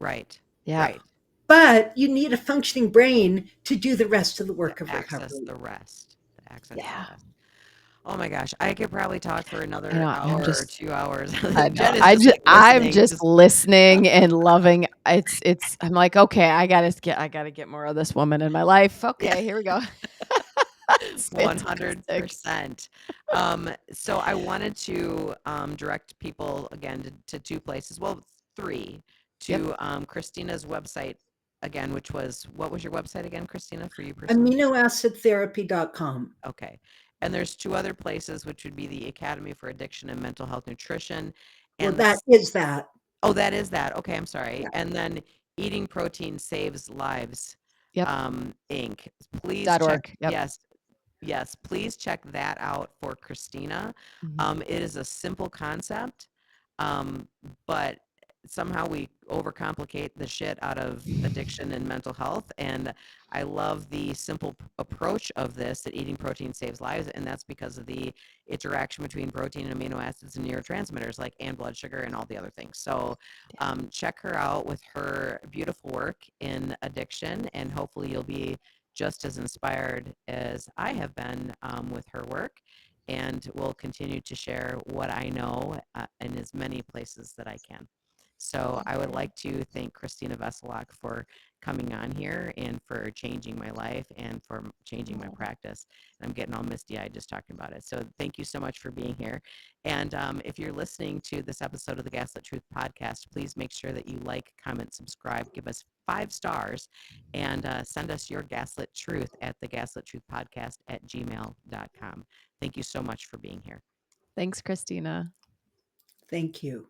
Right. Yeah. Right. But you need a functioning brain to do the rest of the To work of access recovery. the rest. To access the Yeah. rest. Oh my gosh, I could probably talk for I another know. hour or 2 hours. I know. Jen is just like I'm listening. just Just listening and loving. I'm like, okay, I gotta get more of this woman in my life. yeah, Okay, here we go. It's fantastic. 100%. So I wanted to direct people again to two places. Well, three, Yep. to Christina's website again, which was, what was your website again, Christina, for you personally? Aminoacidtherapy.com. Okay. And there's two other places, which would be the Academy for Addiction and Mental Health Nutrition Well, and the that is that. Oh, that is that. Okay, I'm sorry. Yeah. And then Eating Protein Saves Lives, Yep. Inc. Please check. .org. Yep. Yes, yes. Please check that out for Christina. Mhm. It is a simple concept, um, but somehow we overcomplicate the shit out of addiction and mental health. And I love the simple approach of this, that eating protein saves lives, and that's because of the interaction between protein and amino acids and neurotransmitters and blood sugar and all the other things. So check her out with her beautiful work in addiction, and hopefully you'll be just as inspired as I have been with her work, and will continue to share what I know in as many places that I can. So I would like to thank Christina Veselak for coming on here and for changing my life and for changing my practice. And I'm getting all misty eyed just talking about it. So thank you so much for being here. And if you're listening to this episode of the Gaslit Truth podcast, please make sure that you like, comment, subscribe, give us 5 stars, and send us your gaslit truth at thegaslittruthpodcast@gmail.com. Thank you so much for being here. Thanks, Christina. Thank you.